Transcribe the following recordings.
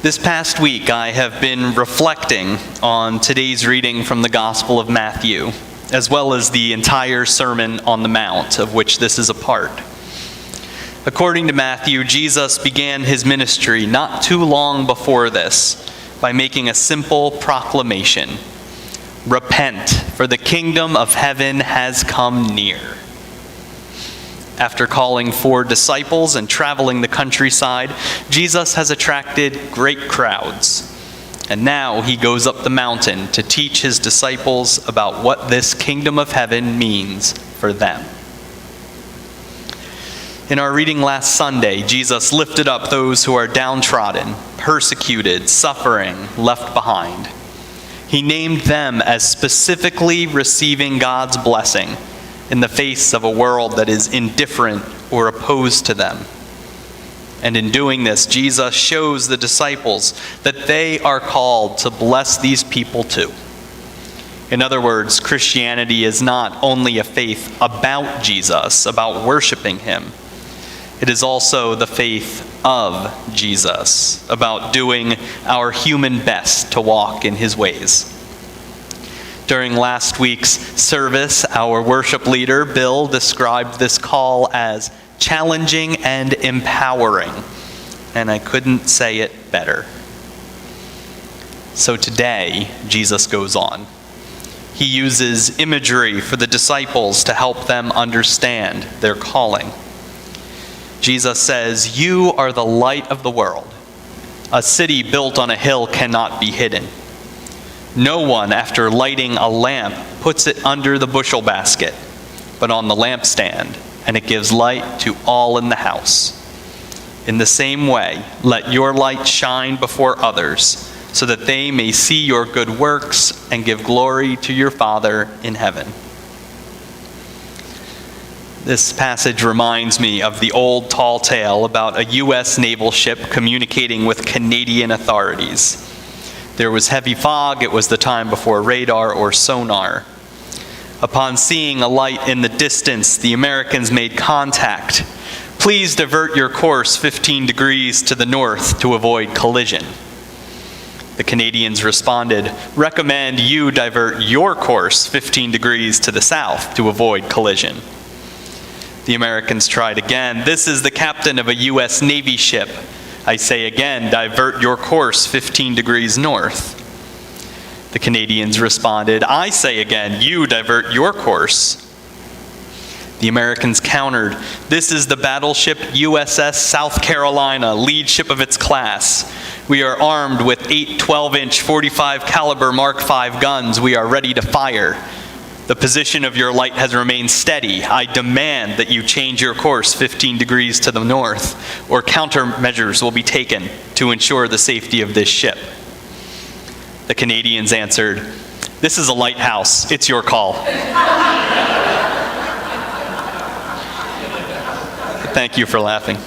This past week, I have been reflecting on today's reading from the Gospel of Matthew, as well as the entire Sermon on the Mount, of which this is a part. According to Matthew, Jesus began his ministry not too long before this by making a simple proclamation: "Repent, for the kingdom of heaven has come near." After calling for disciples and traveling the countryside, Jesus has attracted great crowds. And now he goes up the mountain to teach his disciples about what this kingdom of heaven means for them. In our reading last Sunday, Jesus lifted up those who are downtrodden, persecuted, suffering, left behind. He named them as specifically receiving God's blessing in the face of a world that is indifferent or opposed to them. And in doing this, Jesus shows the disciples that they are called to bless these people too. In other words, Christianity is not only a faith about Jesus, about worshiping him. It is also the faith of Jesus, about doing our human best to walk in his ways. During last week's service, our worship leader, Bill, described this call as challenging and empowering, and I couldn't say it better. So today, Jesus goes on. He uses imagery for the disciples to help them understand their calling. Jesus says, "You are the light of the world. A city built on a hill cannot be hidden. No one, after lighting a lamp, puts it under the bushel basket, but on the lampstand, and it gives light to all in the house. In the same way, let your light shine before others, so that they may see your good works and give glory to your Father in heaven." This passage reminds me of the old tall tale about a U.S. naval ship communicating with Canadian authorities. There was heavy fog. It was the time before radar or sonar. Upon seeing a light in the distance, the Americans made contact. "Please divert your course 15 degrees to the north to avoid collision." The Canadians responded, "Recommend you divert your course 15 degrees to the south to avoid collision." The Americans tried again. "This is the captain of a U.S. Navy ship. I say again, divert your course 15 degrees north." The Canadians responded, "I say again, you divert your course." The Americans countered, "This is the battleship USS South Carolina, lead ship of its class. We are armed with 8 12-inch 45 caliber Mark V guns. We are ready to fire. The position of your light has remained steady. I demand that you change your course 15 degrees to the north, or countermeasures will be taken to ensure the safety of this ship." The Canadians answered, "This is a lighthouse. It's your call." Thank you for laughing.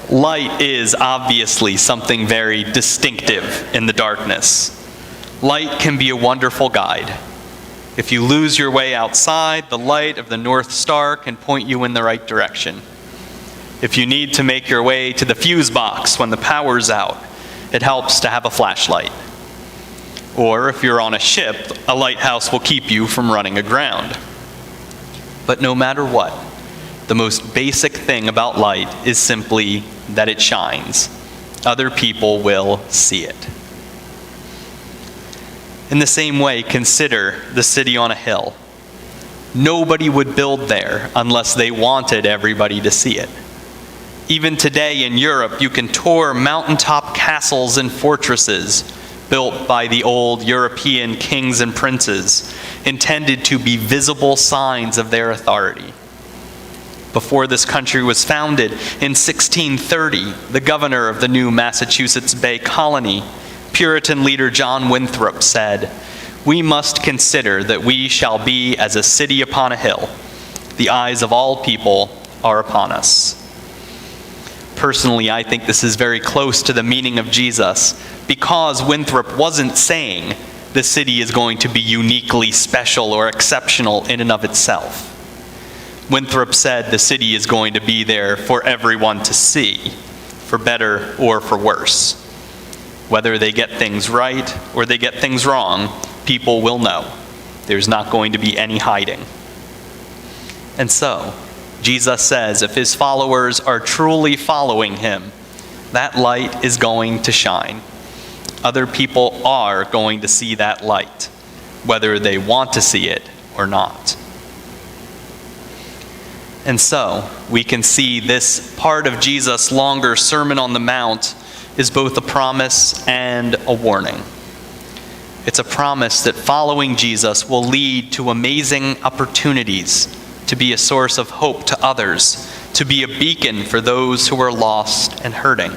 Light is obviously something very distinctive in the darkness. Light can be a wonderful guide. If you lose your way outside, the light of the North Star can point you in the right direction. If you need to make your way to the fuse box when the power's out, it helps to have a flashlight. Or if you're on a ship, a lighthouse will keep you from running aground. But no matter what, the most basic thing about light is simply that it shines. Other people will see it. In the same way, consider the city on a hill. Nobody would build there unless they wanted everybody to see it. Even today in Europe, you can tour mountaintop castles and fortresses built by the old European kings and princes, intended to be visible signs of their authority. Before this country was founded in 1630, the governor of the new Massachusetts Bay Colony, Puritan leader John Winthrop, said, "We must consider that we shall be as a city upon a hill. The eyes of all people are upon us." Personally, I think this is very close to the meaning of Jesus, because Winthrop wasn't saying the city is going to be uniquely special or exceptional in and of itself. Winthrop said the city is going to be there for everyone to see, for better or for worse. Whether they get things right or they get things wrong, people will know. There's not going to be any hiding. And so, Jesus says if his followers are truly following him, that light is going to shine. Other people are going to see that light, whether they want to see it or not. And so, we can see this part of Jesus' longer Sermon on the Mount is both a promise and a warning. It's a promise that following Jesus will lead to amazing opportunities to be a source of hope to others, to be a beacon for those who are lost and hurting.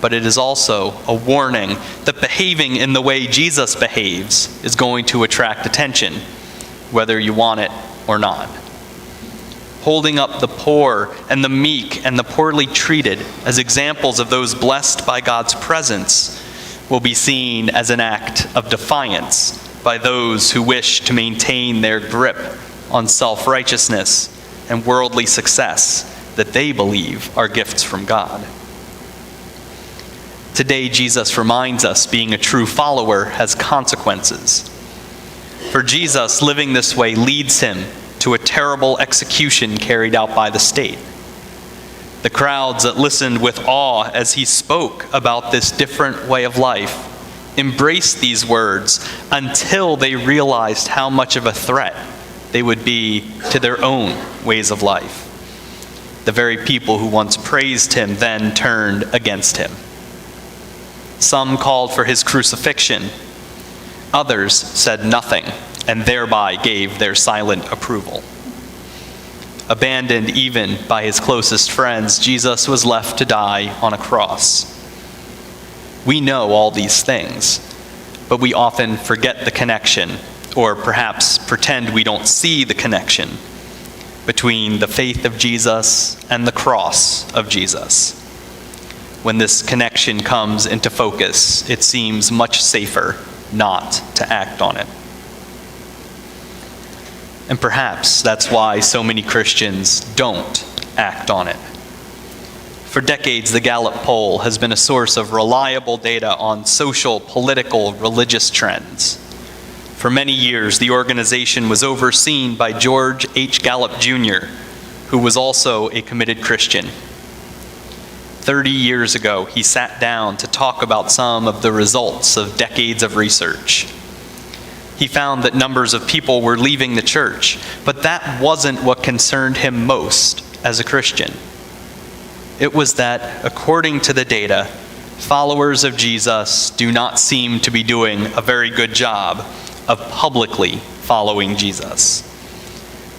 But it is also a warning that behaving in the way Jesus behaves is going to attract attention, whether you want it or not. Holding up the poor and the meek and the poorly treated as examples of those blessed by God's presence will be seen as an act of defiance by those who wish to maintain their grip on self-righteousness and worldly success that they believe are gifts from God. Today, Jesus reminds us being a true follower has consequences. For Jesus, living this way leads him to a terrible execution carried out by the state. The crowds that listened with awe as he spoke about this different way of life embraced these words until they realized how much of a threat they would be to their own ways of life. The very people who once praised him then turned against him. Some called for his crucifixion. Others said nothing and thereby gave their silent approval. Abandoned even by his closest friends, Jesus was left to die on a cross. We know all these things, but we often forget the connection, or perhaps pretend we don't see the connection between the faith of Jesus and the cross of Jesus. When this connection comes into focus, it seems much safer not to act on it. And perhaps that's why so many Christians don't act on it. For decades, the Gallup poll has been a source of reliable data on social, political, religious trends. For many years, the organization was overseen by George H. Gallup Jr., who was also a committed Christian. 30 years ago, he sat down to talk about some of the results of decades of research. He found that numbers of people were leaving the church, but that wasn't what concerned him most as a Christian. It was that, according to the data, followers of Jesus do not seem to be doing a very good job of publicly following Jesus.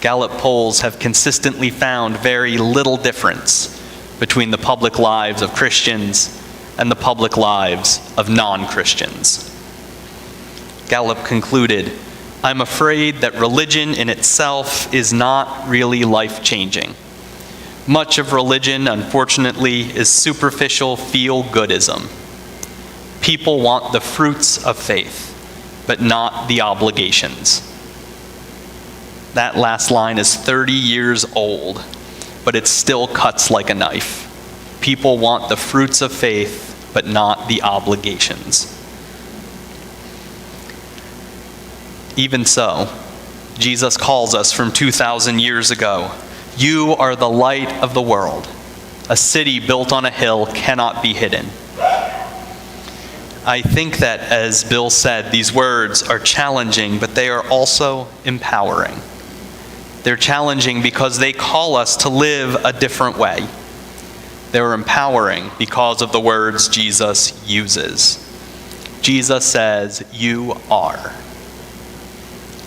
Gallup polls have consistently found very little difference between the public lives of Christians and the public lives of non-Christians. Gallup concluded, "I'm afraid that religion in itself is not really life-changing. Much of religion, unfortunately, is superficial feel-goodism. People want the fruits of faith, but not the obligations." That last line is 30 years old, but it still cuts like a knife. People want the fruits of faith, but not the obligations. Even so, Jesus calls us from 2,000 years ago, "You are the light of the world. A city built on a hill cannot be hidden." I think that, as Bill said, these words are challenging, but they are also empowering. They're challenging because they call us to live a different way. They're empowering because of the words Jesus uses. Jesus says, "You are."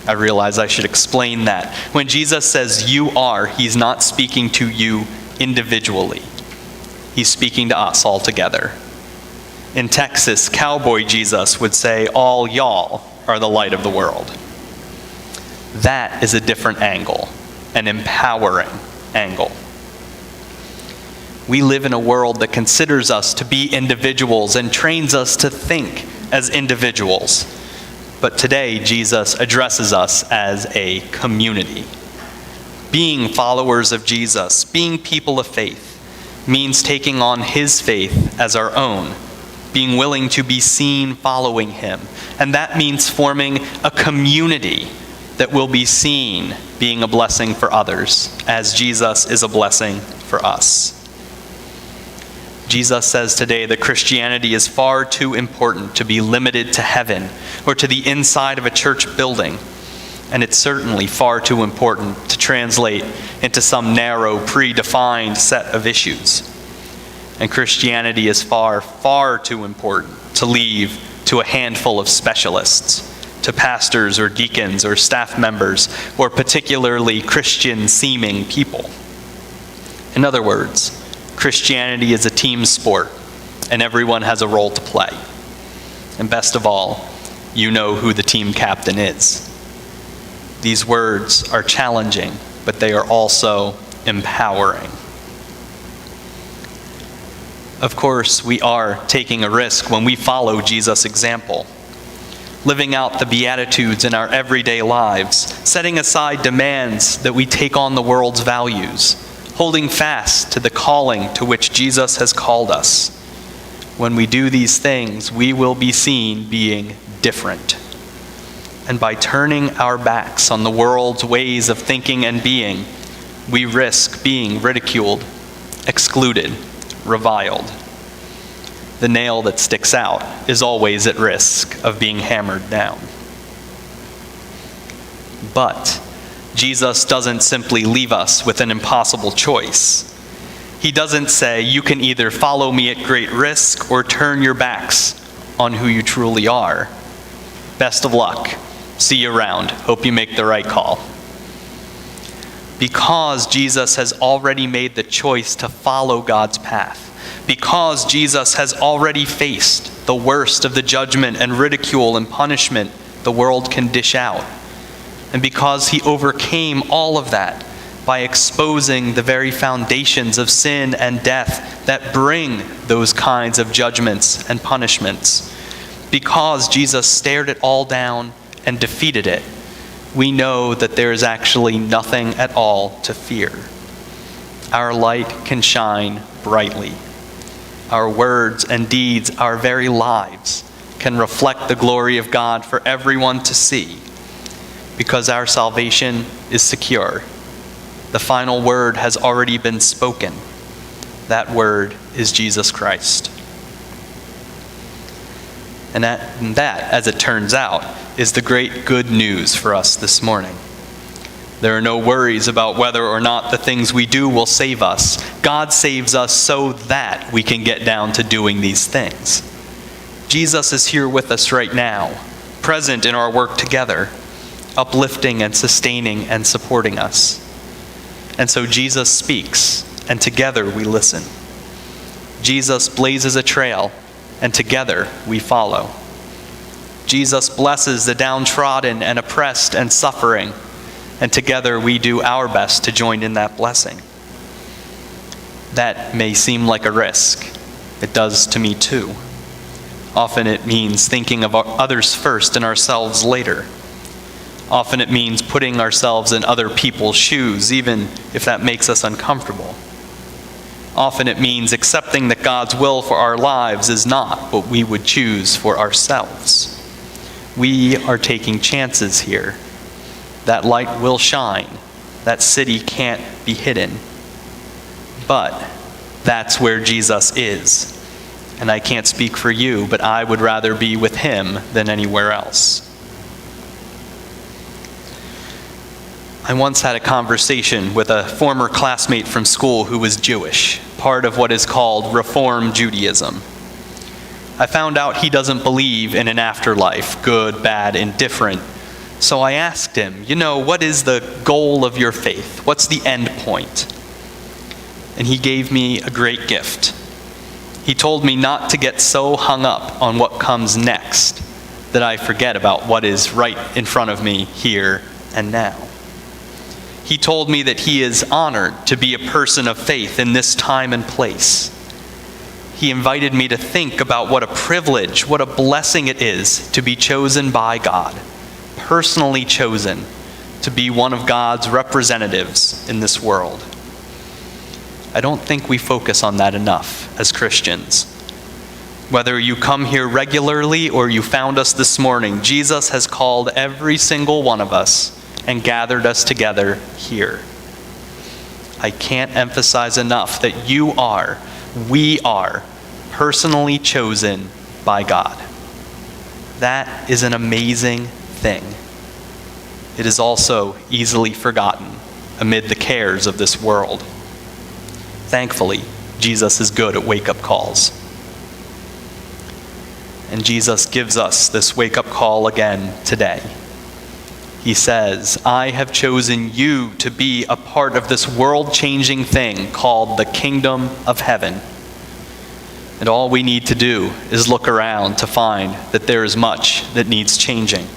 I realize I should explain that. When Jesus says "you are," he's not speaking to you individually. He's speaking to us all together. In Texas, cowboy Jesus would say, "All y'all are the light of the world." That is a different angle, an empowering angle. We live in a world that considers us to be individuals and trains us to think as individuals. But today, Jesus addresses us as a community. Being followers of Jesus, being people of faith, means taking on his faith as our own, being willing to be seen following him. And that means forming a community that will be seen being a blessing for others, as Jesus is a blessing for us. Jesus says today that Christianity is far too important to be limited to heaven or to the inside of a church building. And it's certainly far too important to translate into some narrow, predefined set of issues. And Christianity is far, far too important to leave to a handful of specialists, to pastors or deacons or staff members or particularly Christian-seeming people. In other words, Christianity is a team sport, and everyone has a role to play. And best of all, you know who the team captain is. These words are challenging, but they are also empowering. Of course, we are taking a risk when we follow Jesus' example, living out the Beatitudes in our everyday lives, setting aside demands that we take on the world's values, holding fast to the calling to which Jesus has called us. When we do these things, we will be seen being different. And by turning our backs on the world's ways of thinking and being, we risk being ridiculed, excluded, reviled. The nail that sticks out is always at risk of being hammered down. But Jesus doesn't simply leave us with an impossible choice. He doesn't say, you can either follow me at great risk or turn your backs on who you truly are. Best of luck. See you around. Hope you make the right call. Because Jesus has already made the choice to follow God's path, because Jesus has already faced the worst of the judgment and ridicule and punishment the world can dish out, and because he overcame all of that by exposing the very foundations of sin and death that bring those kinds of judgments and punishments, because Jesus stared it all down and defeated it, we know that there is actually nothing at all to fear. Our light can shine brightly. Our words and deeds, our very lives, can reflect the glory of God for everyone to see, because our salvation is secure. The final word has already been spoken. That word is Jesus Christ. And that, as it turns out, is the great good news for us this morning. There are no worries about whether or not the things we do will save us. God saves us so that we can get down to doing these things. Jesus is here with us right now, present in our work together, uplifting and sustaining and supporting us. And so Jesus speaks, and together we listen. Jesus blazes a trail, and together we follow. Jesus blesses the downtrodden and oppressed and suffering, and together we do our best to join in that blessing. That may seem like a risk. It does to me too. Often it means thinking of others first and ourselves later. Often it means putting ourselves in other people's shoes, even if that makes us uncomfortable. Often it means accepting that God's will for our lives is not what we would choose for ourselves. We are taking chances here. That light will shine. That city can't be hidden. But that's where Jesus is. And I can't speak for you, but I would rather be with him than anywhere else. I once had a conversation with a former classmate from school who was Jewish, part of what is called Reform Judaism. I found out he doesn't believe in an afterlife, good, bad, indifferent. So I asked him, what is the goal of your faith? What's the end point? And he gave me a great gift. He told me not to get so hung up on what comes next that I forget about what is right in front of me here and now. He told me that he is honored to be a person of faith in this time and place. He invited me to think about what a privilege, what a blessing it is to be chosen by God, personally chosen to be one of God's representatives in this world. I don't think we focus on that enough as Christians. Whether you come here regularly or you found us this morning, Jesus has called every single one of us and gathered us together here. I can't emphasize enough that we are personally chosen by God. That is an amazing thing. It is also easily forgotten amid the cares of this world. Thankfully, Jesus is good at wake-up calls. And Jesus gives us this wake-up call again today. He says, I have chosen you to be a part of this world-changing thing called the kingdom of heaven. And all we need to do is look around to find that there is much that needs changing.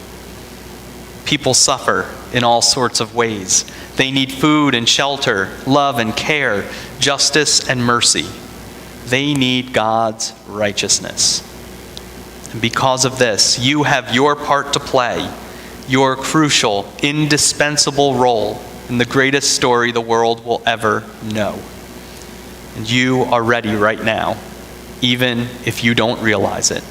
People suffer in all sorts of ways. They need food and shelter, love and care, justice and mercy. They need God's righteousness. And because of this, you have your part to play, your crucial, indispensable role in the greatest story the world will ever know. And you are ready right now, even if you don't realize it.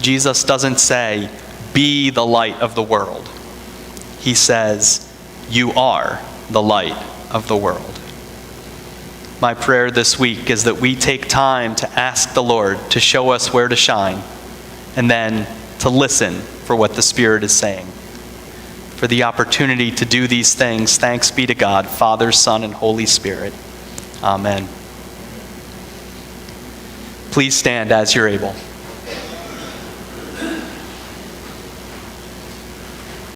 Jesus doesn't say, be the light of the world. He says, you are the light of the world. My prayer this week is that we take time to ask the Lord to show us where to shine, and then to listen for what the Spirit is saying. For the opportunity to do these things, thanks be to God, Father, Son, and Holy Spirit. Amen. Please stand as you're able.